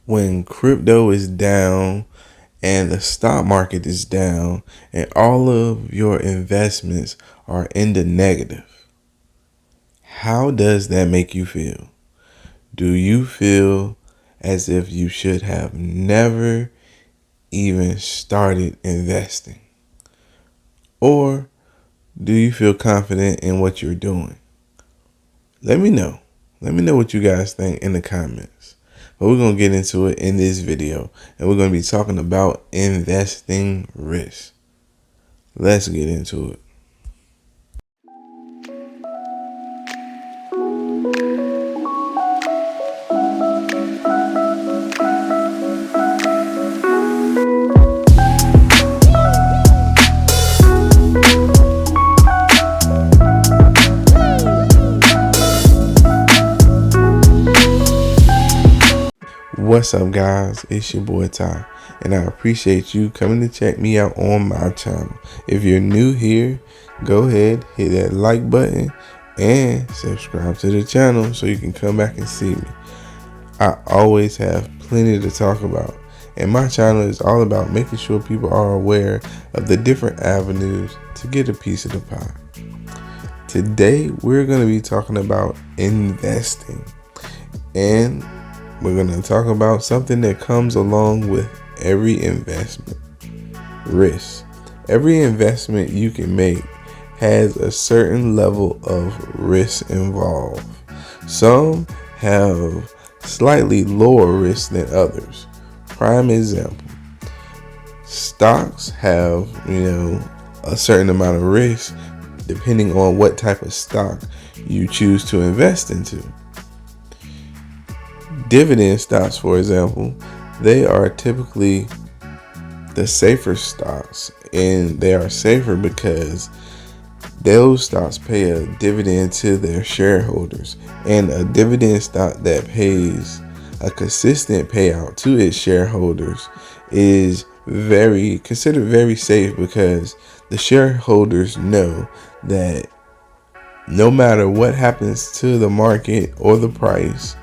when crypto is down and the stock market is down and all of your investments are in the negative, how does that make you feel? Do you feel as if you should have never even started investing? Or do you feel confident in what you're doing? Let me know. Let me know what you guys think in the comments. But we're going to get into it in this video. And we're going to be talking about investing risk. Let's get into it. What's up, guys? It's your boy Ty, and I appreciate you coming to check me out on my channel. If you're new here, go ahead, hit that like button and subscribe to the channel so you can come back and see me. I always have plenty to talk about, and my channel is all about making sure people are aware of the different avenues to get a piece of the pie. Today, we're going to be talking about investing, and we're going to talk about something that comes along with every investment: risk. Every investment you can make has a certain level of risk involved. Some have slightly lower risk than others. Prime example: stocks have, a certain amount of risk depending on what type of stock you choose to invest into. Dividend stocks, for example, they are typically the safer stocks, and they are safer because those stocks pay a dividend to their shareholders, and a dividend stock that pays a consistent payout to its shareholders is considered very safe, because the shareholders know that no matter what happens to the market or the price,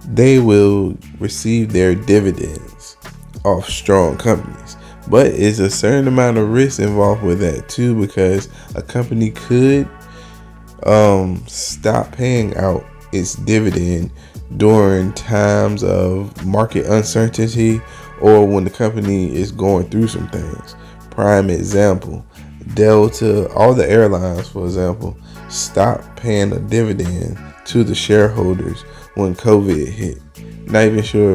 they will receive their dividends off strong companies. But it's a certain amount of risk involved with that too, because a company could stop paying out its dividend during times of market uncertainty or when the company is going through some things. Prime example: Delta, all the airlines, for example, stopped paying a dividend to the shareholders when COVID hit. Not even sure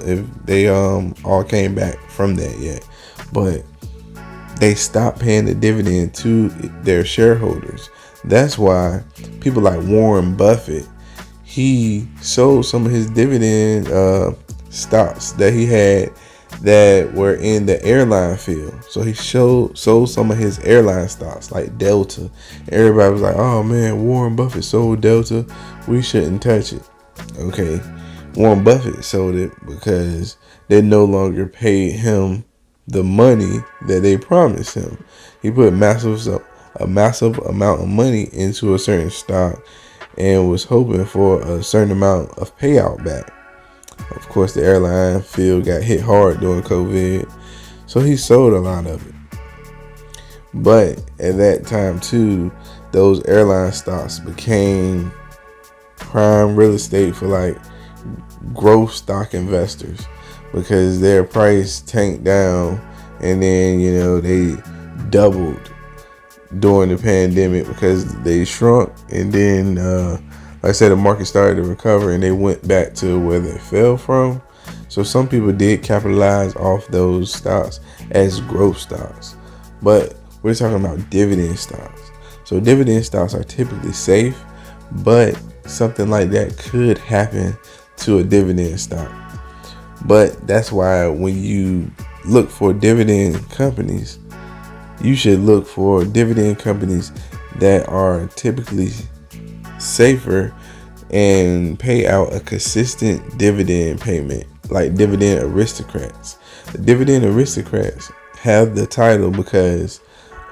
if they all came back from that yet, but they stopped paying the dividend to their shareholders. That's why people like Warren Buffett, he sold some of his dividend stocks that he had that were in the airline field. So he sold some of his airline stocks like Delta. Everybody was like, "Oh man, Warren Buffett sold Delta, we shouldn't touch it." Okay, Warren Buffett sold it because they no longer paid him the money that they promised him. He put a massive amount of money into a certain stock and was hoping for a certain amount of payout back. Of course, the airline field got hit hard during COVID, so he sold a lot of it. But at that time too, those airline stocks became prime real estate for like growth stock investors, because their price tanked down, and then they doubled during the pandemic because they shrunk, and then like I said, the market started to recover and they went back to where they fell from. So some people did capitalize off those stocks as growth stocks, but we're talking about dividend stocks. So dividend stocks are typically safe, but something like that could happen to a dividend stock. But that's why when you look for dividend companies, you should look for dividend companies that are typically safer and pay out a consistent dividend payment, like dividend aristocrats. The dividend aristocrats have the title because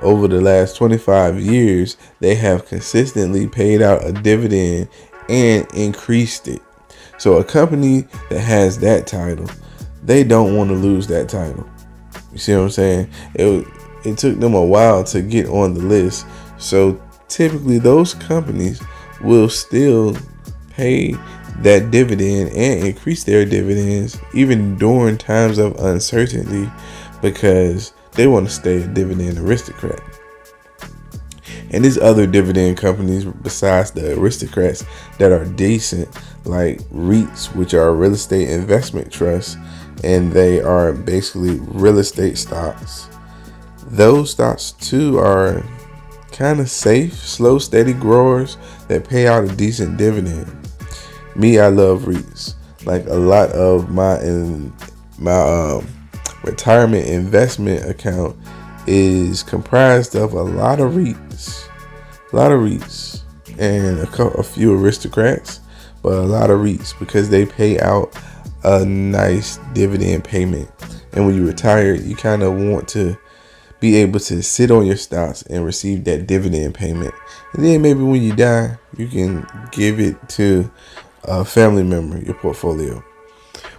over the last 25 years, they have consistently paid out a dividend and increased it. So a company that has that title, they don't want to lose that title. You see what I'm saying? It took them a while to get on the list. So typically those companies will still pay that dividend and increase their dividends even during times of uncertainty, because they want to stay a dividend aristocrat. And there's other dividend companies besides the aristocrats that are decent, like REITs, which are real estate investment trusts, and they are basically real estate stocks. Those stocks too are kind of safe, slow, steady growers that pay out a decent dividend. Me, I love REITs. Like, a lot of my retirement investment account is comprised of a lot of REITs, and a few aristocrats, but a lot of REITs, because they pay out a nice dividend payment. And when you retire, you kind of want to be able to sit on your stocks and receive that dividend payment. And then maybe when you die, you can give it to a family member, your portfolio.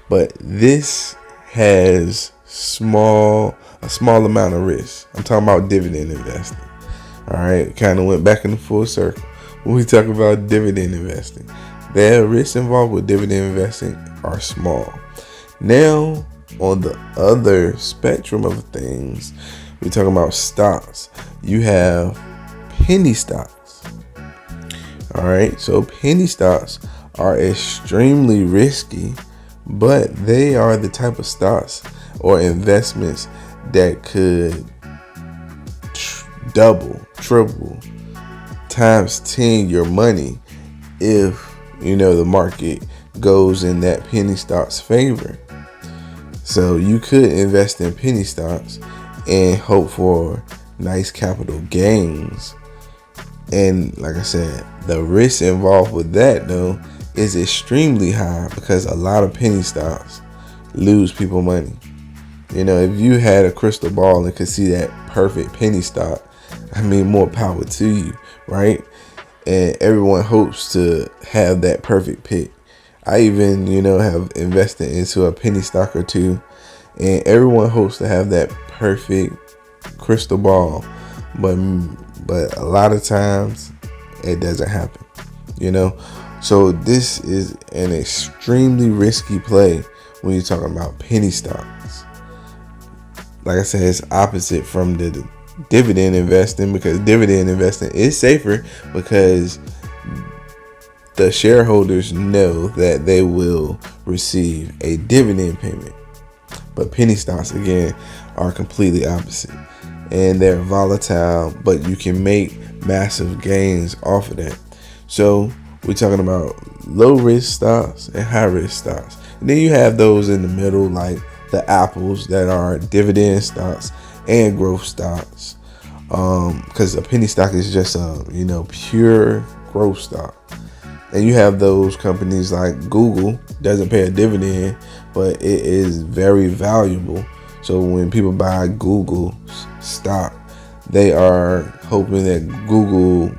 But this has a small amount of risk. I'm talking about dividend investing. All right, kind of went back in the full circle when we talk about dividend investing. The risks involved with dividend investing are small. Now, on the other spectrum of things, we're talking about stocks. You have penny stocks. All right, so penny stocks are extremely risky, but they are the type of stocks or investments that could double, triple, times 10 your money if the market goes in that penny stock's favor. So you could invest in penny stocks and hope for nice capital gains. And like I said, the risk involved with that though is extremely high, because a lot of penny stocks lose people money. If you had a crystal ball and could see that perfect penny stock, more power to you, right? And everyone hopes to have that perfect pick. I even, have invested into a penny stock or two, and everyone hopes to have that perfect crystal ball, but a lot of times it doesn't happen, So this is an extremely risky play when you're talking about penny stocks. Like I said, it's opposite from the dividend investing, because dividend investing is safer because the shareholders know that they will receive a dividend payment. But penny stocks, again, are completely opposite, and they're volatile, but you can make massive gains off of that. So we're talking about low risk stocks and high risk stocks. And then you have those in the middle, like the apples, that are dividend stocks and growth stocks. Because a penny stock is just a pure growth stock. And you have those companies like Google, doesn't pay a dividend, but it is very valuable. So when people buy Google stock, they are hoping that Google,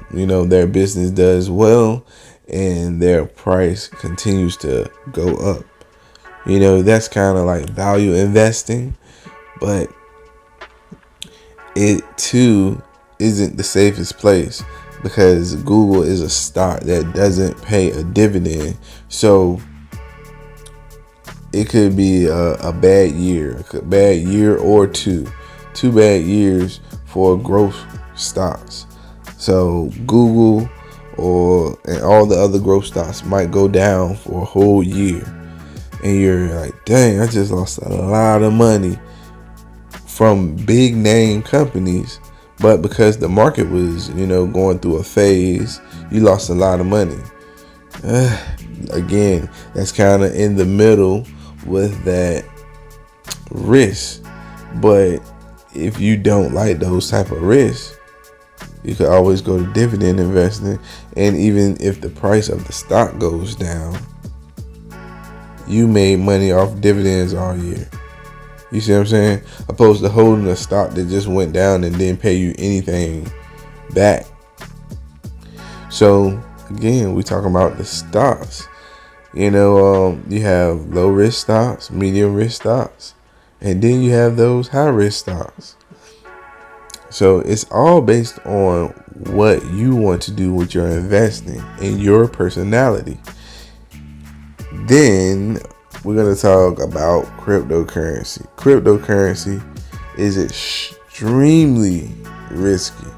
their business does well and their price continues to go up. That's kind of like value investing, but it too isn't the safest place, because Google is a stock that doesn't pay a dividend. So it could be a bad year, or two bad years for growth stocks. So Google and all the other growth stocks might go down for a whole year, and you're like, dang, I just lost a lot of money from big name companies. But because the market was, going through a phase, you lost a lot of money. Again, that's kind of in the middle with that risk. But if you don't like those type of risks, you could always go to dividend investing. And even if the price of the stock goes down, you made money off dividends all year. You see what I'm saying? Opposed to holding a stock that just went down and didn't pay you anything back. So again, we talking about the stocks. You have low risk stocks, medium risk stocks, and then you have those high risk stocks. So it's all based on what you want to do with your investing and your personality. Then we're going to talk about cryptocurrency. Cryptocurrency is extremely risky.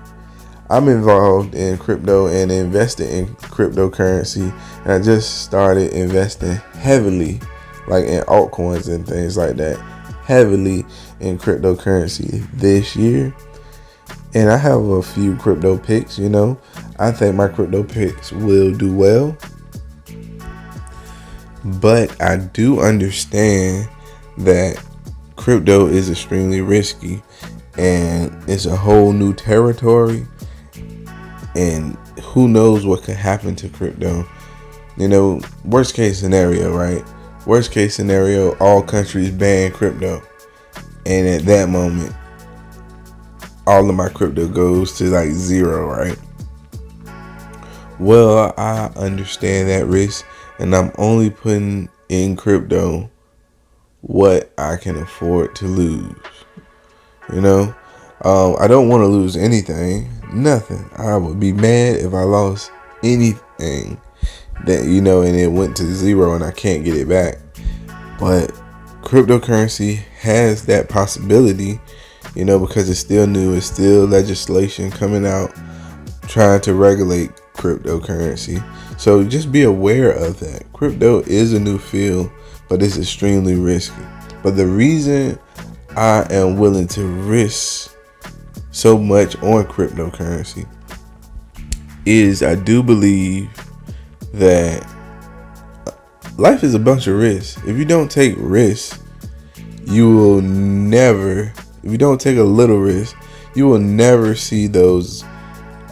I'm involved in crypto and invested in cryptocurrency, and I just started investing heavily, like in altcoins and things like that, heavily in cryptocurrency this year. And I have a few crypto picks, I think my crypto picks will do well. But I do understand that crypto is extremely risky and it's a whole new territory. And who knows what could happen to crypto. Worst case scenario, right? Worst case scenario, all countries ban crypto. And at that moment, all of my crypto goes to like zero, right? Well, I understand that risk, and I'm only putting in crypto what I can afford to lose. I don't want to lose anything, nothing. I would be mad if I lost anything that, and it went to zero and I can't get it back. But cryptocurrency has that possibility, because it's still new. It's still legislation coming out trying to regulate cryptocurrency. So just be aware of that. Crypto is a new field, but it's extremely risky. But the reason I am willing to risk so much on cryptocurrency is I do believe that life is a bunch of risks. If you don't take risks, if you don't take a little risk, you will never see those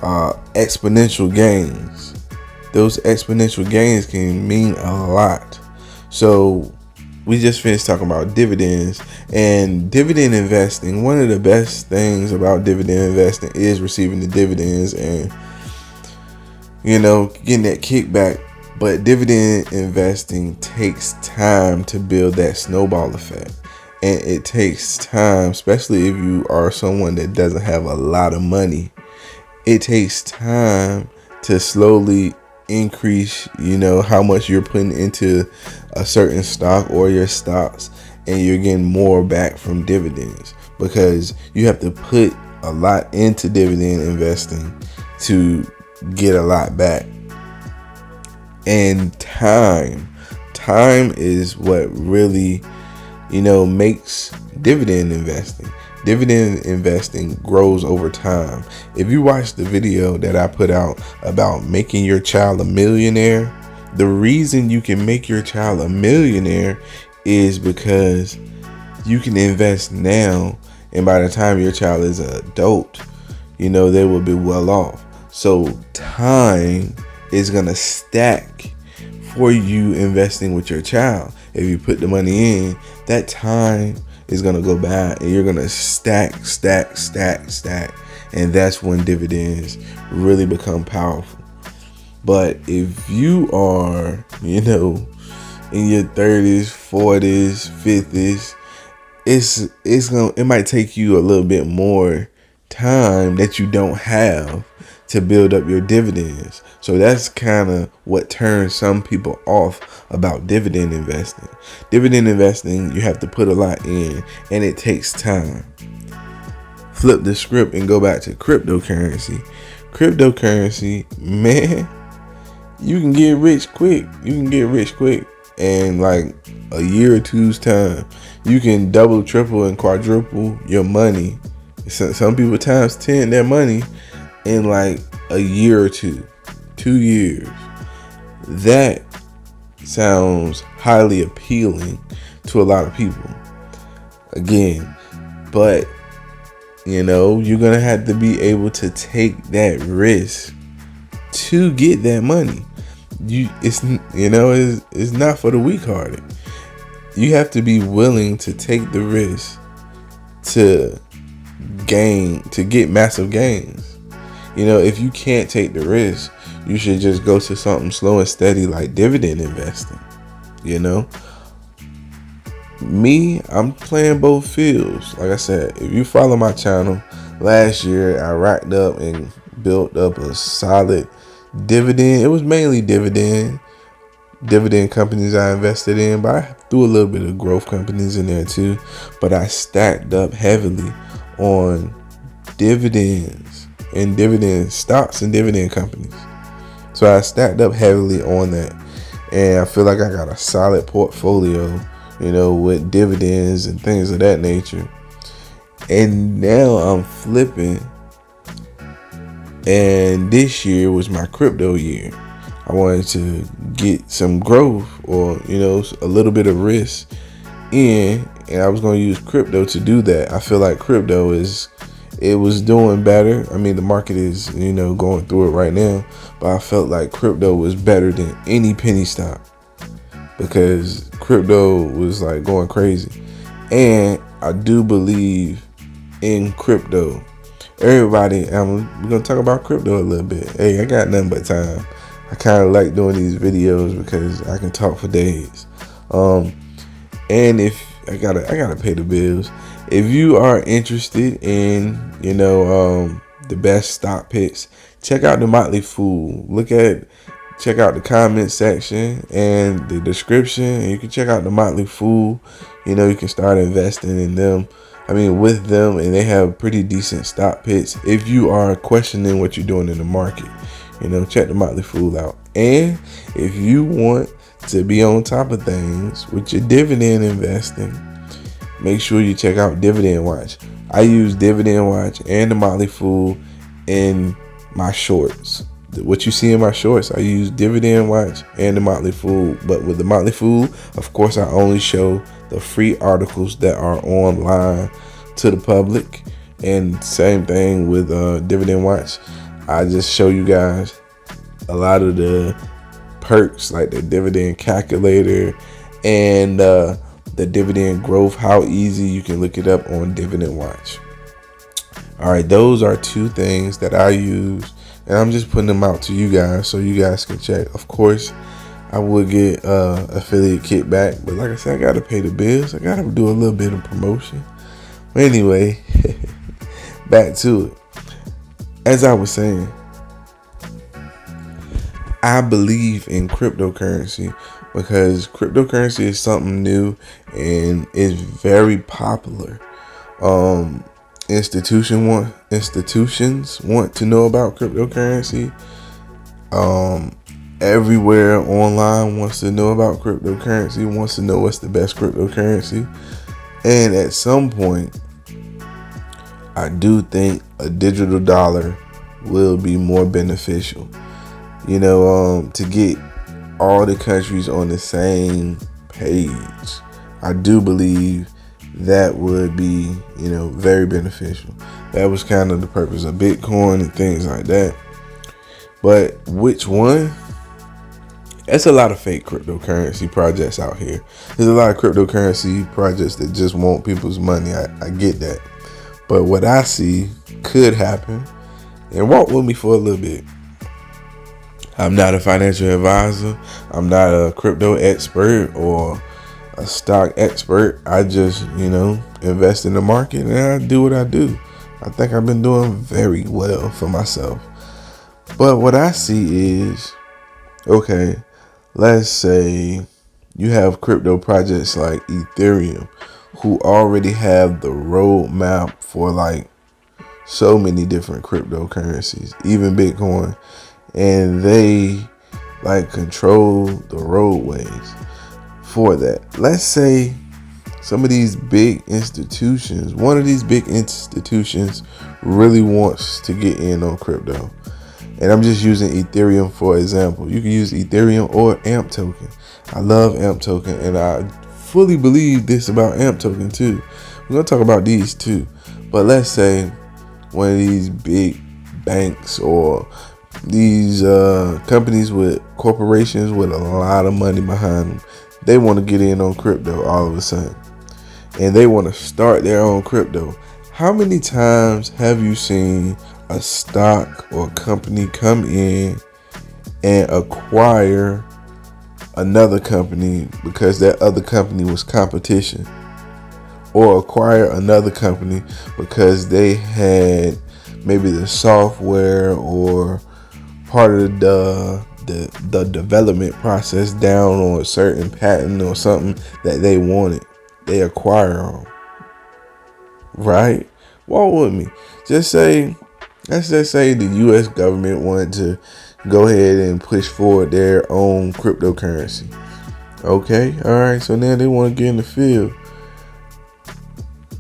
exponential gains. Those exponential gains can mean a lot. So we just finished talking about dividends and dividend investing. One of the best things about dividend investing is receiving the dividends and, getting that kickback. But dividend investing takes time to build that snowball effect. And it takes time, especially if you are someone that doesn't have a lot of money. It takes time to slowly increase, how much you're putting into a certain stock or your stocks, and you're getting more back from dividends, because you have to put a lot into dividend investing to get a lot back. And time is what really, makes dividend investing. Dividend investing grows over time. If you watch the video that I put out about making your child a millionaire, the reason you can make your child a millionaire is because you can invest now, and by the time your child is an adult, they will be well off. So time is going to stack for you investing with your child. If you put the money in, that time is going to go back and you're going to stack. And that's when dividends really become powerful. But if you are, in your 30s, 40s, 50s, it might take you a little bit more time that you don't have to build up your dividends. So that's kind of what turns some people off about dividend investing. Dividend investing, you have to put a lot in, and it takes time. Flip the script and go back to cryptocurrency. Cryptocurrency, man, you can get rich quick. And like a year or two's time, you can double, triple, and quadruple your money. Some people times 10 their money in like a year or 2 years. That sounds highly appealing to a lot of people. Again, but you're gonna have to be able to take that risk to get that money. It's not for the weak-hearted. You have to be willing to take the risk to get massive gains. If you can't take the risk, you should just go to something slow and steady like dividend investing. You know, me, I'm playing both fields. Like I said, if you follow my channel, last year I racked up and built up a solid dividend. It was mainly dividend companies I invested in, but I threw a little bit of growth companies in there too. But I stacked up heavily on dividends and dividend stocks and dividend companies. So I stacked up heavily on that, and I feel like I got a solid portfolio, with dividends and things of that nature. And now I'm flipping, and this year was my crypto year. I wanted to get some growth or, a little bit of risk in, and I was going to use crypto to do that. I feel like crypto it was doing better. I mean, the market is, going through it right now, but I felt like crypto was better than any penny stock because crypto was like going crazy. And I do believe in crypto. Everybody, we're going to talk about crypto a little bit. Hey, I got nothing but time. I kind of like doing these videos because I can talk for days. And if I gotta pay the bills. If you are interested in, the best stock picks, check out the Motley Fool. Check out the comment section and the description, and you can check out the Motley Fool. You can start investing in them. With them, and they have pretty decent stock picks. If you are questioning what you're doing in the market, check the Motley Fool out. And if you want to be on top of things with your dividend investing, make sure you check out Dividend.watch. I use Dividend.watch and the Motley Fool in my shorts. What you see in my shorts, I use Dividend.watch and the Motley Fool. But with the Motley Fool, of course, I only show the free articles that are online to the public. And same thing with Dividend.watch. I just show you guys a lot of the perks, like the dividend calculator and the dividend growth, how easy you can look it up on Dividend.watch. All right, those are two things that I use, and I'm just putting them out to you guys so you guys can check. Of course, I would get affiliate kickback, but like I said, I got to pay the bills. I got to do a little bit of promotion. But anyway, back to it. As I was saying, I believe in cryptocurrency because cryptocurrency is something new and is very popular. Institutions want to know about cryptocurrency. Everywhere online wants to know about cryptocurrency, wants to know what's the best cryptocurrency. And at some point, I do think a digital dollar will be more beneficial. To get all the countries on the same page. I do believe that would be, very beneficial. That was kind of the purpose of Bitcoin and things like that. But which one? There's a lot of fake cryptocurrency projects out here. There's a lot of cryptocurrency projects that just want people's money. I get that. But what I see could happen, and walk with me for a little bit. I'm not a financial advisor. I'm not a crypto expert or a stock expert. I just, invest in the market and I do what I do. I think I've been doing very well for myself. But what I see is, okay, let's say you have crypto projects like Ethereum who already have the roadmap for like so many different cryptocurrencies, even Bitcoin. And they like control the roadways for that. Let's say some of these big institutions, one of these big institutions really wants to get in on crypto. And I'm just using Ethereum for example. You can use Ethereum or AMP token. I love AMP token, and I fully believe this about AMP token too. We're going to talk about these too. But let's say one of these big banks or these companies with corporations with a lot of money behind them, they want to get in on crypto all of a sudden, and they want to start their own crypto. How many times have you seen a stock or company come in and acquire another company because that other company was competition, or acquire another company because they had maybe the software or part of the development process down on a certain patent or something that they wanted. They acquire them, right? Walk with me. Let's just say the U.S. government wanted to go ahead and push forward their own cryptocurrency. Okay, all right. So now they want to get in the field.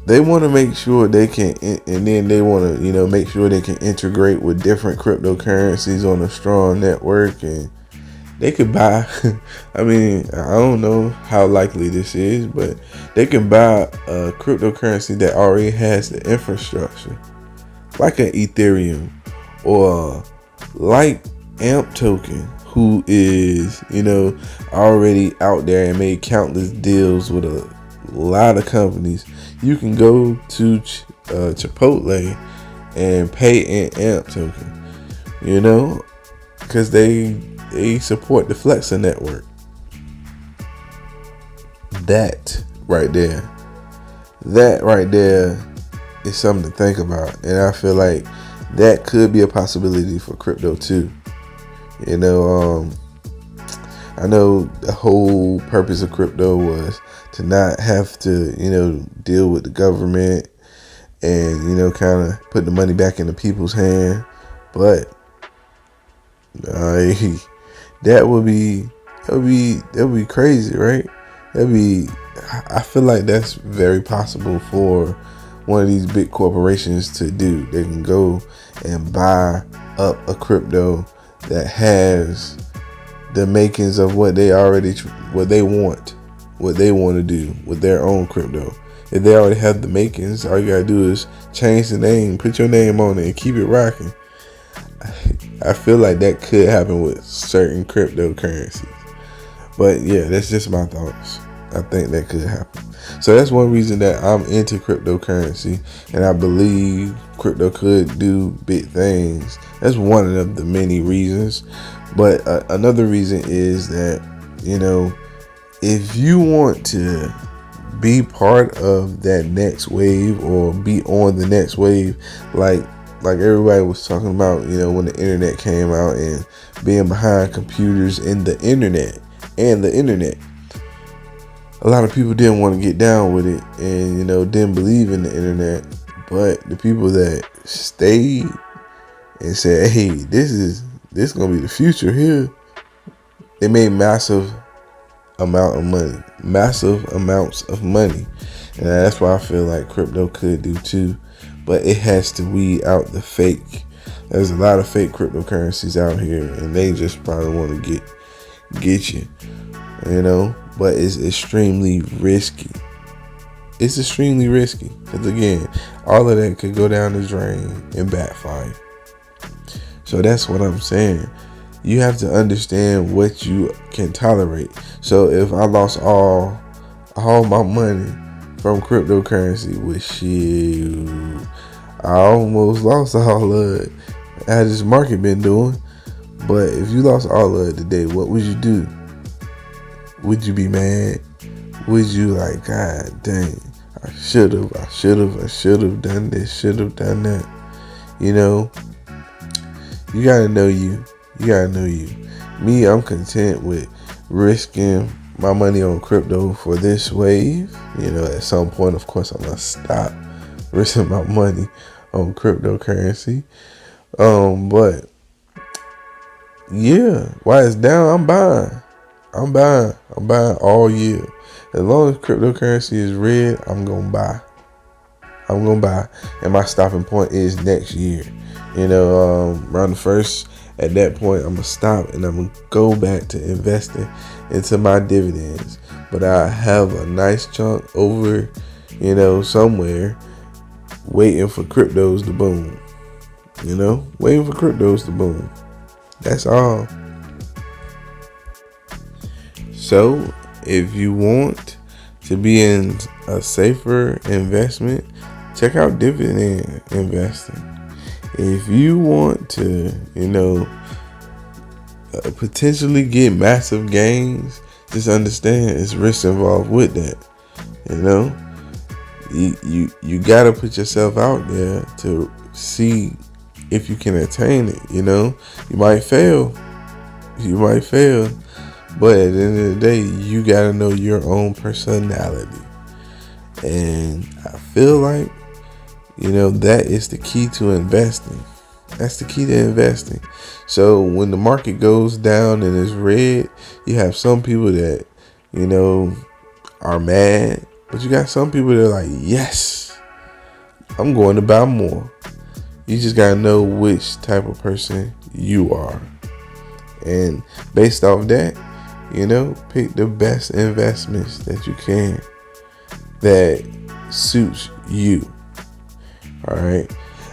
They want to make sure they can, and then they want to, make sure they can integrate with different cryptocurrencies on a strong network, and they could buy. I mean, I don't know how likely this is, but they can buy a cryptocurrency that already has the infrastructure, like an Ethereum or like AMP token, who is, already out there and made countless deals with a lot of companies. You can go to Chipotle and pay in AMP token, because they support the Flexer network. That right there is something to think about, and I feel like that could be a possibility for crypto too. I know the whole purpose of crypto was to not have to, deal with the government and, kind of put the money back into people's hand. But that would be crazy, right? I feel like that's very possible for one of these big corporations to do. They can go and buy up a crypto that has the makings of what they want to do with their own crypto. If they already have the makings, all you gotta do is change the name, put your name on it, and keep it rocking. I feel like that could happen with certain cryptocurrencies. But yeah, that's just my thoughts. I think that could happen. So that's one reason that I'm into cryptocurrency, and I believe crypto could do big things. That's one of the many reasons. But another reason is that, if you want to be part of that next wave or be on the next wave, like everybody was talking about, when the internet came out and being behind computers and the internet. A lot of people didn't want to get down with it and, didn't believe in the internet. But the people that stayed and said, hey, this is going to be the future here, they made massive amounts of money. And that's why I feel like crypto could do too. But it has to weed out the fake. There's a lot of fake cryptocurrencies out here, and they just probably want to get you, But it's extremely risky. Because again, all of that could go down the drain and backfire. So that's what I'm saying. You have to understand what you can tolerate. So if I lost all my money from cryptocurrency, I almost lost all of it. How this market been doing? But if you lost all of it today, what would you do? Would you be mad? Would you like, God dang, I should have done this, should have done that? You gotta know you. Me, I'm content with risking my money on crypto for this wave. At some point, of course, I'm gonna stop risking my money on cryptocurrency. But yeah, while it's down, I'm buying. I'm buying all year. As long as cryptocurrency is red, I'm gonna buy. And my stopping point is next year. Around the first. At that point, I'm gonna stop and I'm gonna go back to investing into my dividends. But I have a nice chunk over, somewhere, waiting for cryptos to boom. That's all. So, if you want to be in a safer investment, check out dividend investing. If you want to, potentially get massive gains, just understand it's risk involved with that. You know, you gotta put yourself out there to see if you can attain it. You know, you might fail, but at the end of the day, you gotta know your own personality. And I feel like, that is the key to investing. That's the key to investing. So when the market goes down and is red, you have some people that, are mad, but you got some people that are like, yes, I'm going to buy more. You just got to know which type of person you are. And based off that, pick the best investments that you can that suits you. All right.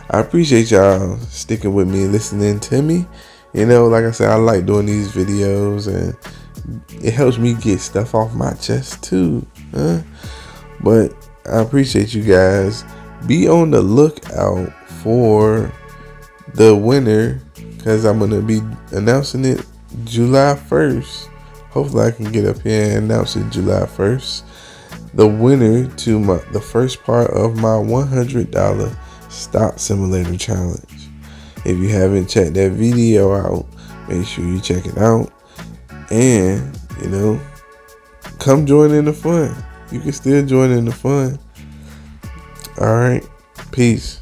I appreciate y'all sticking with me, listening to me. Like I said, I like doing these videos, and it helps me get stuff off my chest too. But I appreciate you guys. Be on the lookout for the winner, because I'm going to be announcing it July 1st. Hopefully I can get up here and announce it July 1st. The winner to the first part of my $100 stock simulator challenge. If you haven't checked that video out, make sure you check it out. And, come join in the fun. You can still join in the fun. All right. Peace.